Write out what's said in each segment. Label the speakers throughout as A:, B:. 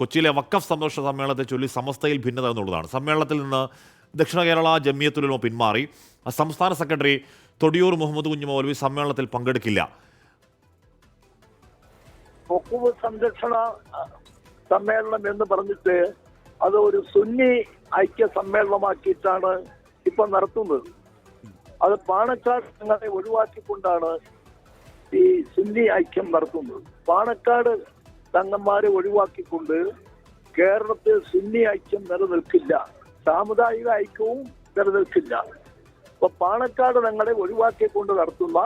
A: കൊച്ചിയിലെ വഖഫ് സംരക്ഷണ സമ്മേളനത്തെ ചൊല്ലി സമസ്തയിൽ ഭിന്നത എന്നുള്ളതാണ്. സമ്മേളനത്തിൽ നിന്ന് ദക്ഷിണ കേരള ജമിയത്തുൽ ഉലമ പിന്മാറി. സംസ്ഥാന സെക്രട്ടറി തൊടിയൂർ മുഹമ്മദ് കുഞ്ഞ് മൗലവി സമ്മേളനത്തിൽ പങ്കെടുക്കില്ല.
B: വഖഫ് സംരക്ഷണ സമ്മേളനം എന്ന് പറഞ്ഞിട്ട് അത് ഒരു സുന്നി ഐക്യ സമ്മേളനമാക്കിയിട്ടാണ് ഇപ്പൊ നടത്തുന്നത്. അത് പാണക്കാട് തങ്ങളെ ഒഴിവാക്കിക്കൊണ്ടാണ് ഈ സുന്നി ഐക്യം നടത്തുന്നത്. പാണക്കാട് തങ്ങന്മാരെ ഒഴിവാക്കിക്കൊണ്ട് കേരളത്തിൽ സുന്നി ഐക്യം നിലനിൽക്കില്ല, സാമുദായിക ഐക്യവും നിലനിൽക്കില്ല. അപ്പൊ പാണക്കാട് തങ്ങളെ ഒഴിവാക്കിക്കൊണ്ട് നടത്തുന്ന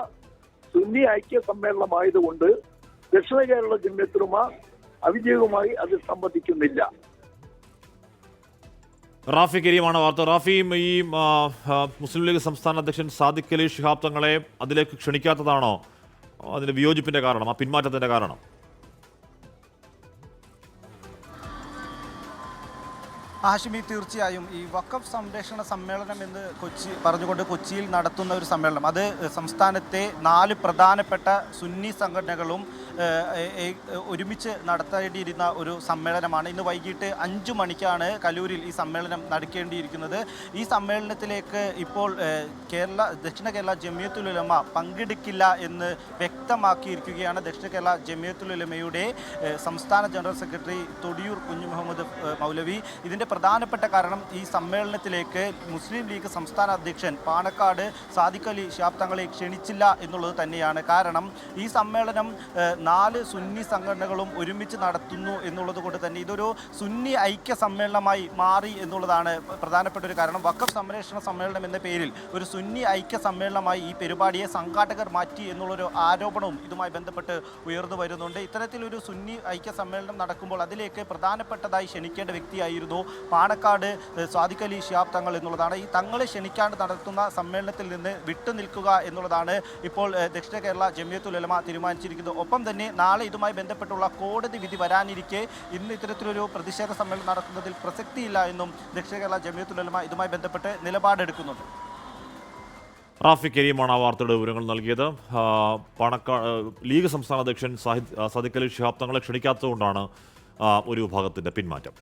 B: സുന്നി ഐക്യ സമ്മേളനമായതുകൊണ്ട് ദക്ഷിണ കേരള ജമിയത്തുൽ ഉലമ ഔദ്യോഗികമായി അത് സംബന്ധിക്കുന്നില്ല.
A: റാഫി കരീമാണ് വാർത്ത. റാഫിയും ഈ മുസ്ലിം ലീഗ് സംസ്ഥാന അധ്യക്ഷൻ സാദിഖ് അലി ശിഹാബ് തങ്ങളെ അതിലേക്ക് ക്ഷണിക്കാത്തതാണോ അതിന്റെ വിയോജിപ്പിന്റെ കാരണം, ആ പിന്മാറ്റത്തിന്റെ കാരണം?
C: ഹാഷിമി, തീർച്ചയായും ഈ വഖഫ് സംരക്ഷണ സമ്മേളനം എന്ന് പറഞ്ഞുകൊണ്ട് കൊച്ചിയിൽ നടത്തുന്ന ഒരു സമ്മേളനം, അത് സംസ്ഥാനത്തെ 4 പ്രധാനപ്പെട്ട സുന്നി സംഘടനകളും ഒരുമിച്ച് നടത്തേണ്ടിയിരുന്ന ഒരു സമ്മേളനമാണ്. ഇന്ന് വൈകിട്ട് 5 മണിക്കാണ് കലൂരിൽ ഈ സമ്മേളനം നടക്കേണ്ടിയിരിക്കുന്നത്. ഈ സമ്മേളനത്തിലേക്ക് ഇപ്പോൾ ദക്ഷിണ കേരള ജമിയത്തുൽ ഉലമ പങ്കെടുക്കില്ല എന്ന് വ്യക്തമാക്കിയിരിക്കുകയാണ്. ദക്ഷിണ കേരള ജമിയത്തുൽ ഉലമയുടെ സംസ്ഥാന ജനറൽ സെക്രട്ടറി തൊടിയൂർ കുഞ്ഞ് മുഹമ്മദ് മൗലവി. ഇതിൻ്റെ പ്രധാനപ്പെട്ട കാരണം ഈ സമ്മേളനത്തിലേക്ക് മുസ്ലിം ലീഗ് സംസ്ഥാന അധ്യക്ഷൻ പാണക്കാട് സാദിഖ് അലി ശിഹാബ് തങ്ങളെ ക്ഷണിച്ചില്ല എന്നുള്ളത് തന്നെയാണ്. കാരണം ഈ സമ്മേളനം 4 സുന്നി സംഘടനകളും ഒരുമിച്ച് നടത്തുന്നു എന്നുള്ളത് കൊണ്ട് തന്നെ ഇതൊരു സുന്നി ഐക്യ സമ്മേളനമായി മാറി എന്നുള്ളതാണ് പ്രധാനപ്പെട്ട ഒരു കാരണം. വഖഫ് സംരക്ഷണ സമ്മേളനം എന്ന പേരിൽ ഒരു സുന്നി ഐക്യ സമ്മേളനമായി ഈ പരിപാടിയെ സംഘാടകർ മാറ്റി എന്നുള്ളൊരു ആരോപണവും ഇതുമായി ബന്ധപ്പെട്ട് ഉയർന്നു വരുന്നുണ്ട്. ഇത്തരത്തിലൊരു സുന്നി ഐക്യ സമ്മേളനം നടക്കുമ്പോൾ അതിലേക്ക് പ്രധാനപ്പെട്ടതായി ക്ഷണിക്കേണ്ട വ്യക്തിയായിരുന്നു പാണക്കാട് സാദിഖ് അലി ശിഹാബ് തങ്ങൾ എന്നുള്ളതാണ്. ഈ തങ്ങളെ ക്ഷണിക്കാണ്ട് നടത്തുന്ന സമ്മേളനത്തിൽ നിന്ന് വിട്ടുനിൽക്കുക എന്നുള്ളതാണ് ഇപ്പോൾ ദക്ഷിണ കേരള ജമിയത്തുൽ ഉലമ തീരുമാനിച്ചിരിക്കുന്നത്. ഒപ്പം തന്നെ നാളെ ഇതുമായി ബന്ധപ്പെട്ടുള്ള കോടതി വിധി വരാനിരിക്കെ ഇന്ന് ഇത്തരത്തിലൊരു പ്രതിഷേധ സമ്മേളനം നടത്തുന്നതിൽ പ്രസക്തിയില്ല എന്നും ദക്ഷിണ കേരള ജമിയത്തുൽ ഉലമ ഇതുമായി ബന്ധപ്പെട്ട് നിലപാടെടുക്കുന്നുണ്ട്.
A: റാഫി കരീമാണ് ആ വാർത്തയുടെ വിവരങ്ങൾ നൽകിയത്. ലീഗ് സംസ്ഥാന അധ്യക്ഷൻ സാദിഖ് അലി ശിഹാബ് തങ്ങളെ ക്ഷണിക്കാത്തതുകൊണ്ടാണ് ഒരു വിഭാഗത്തിന്റെ പിന്മാറ്റം.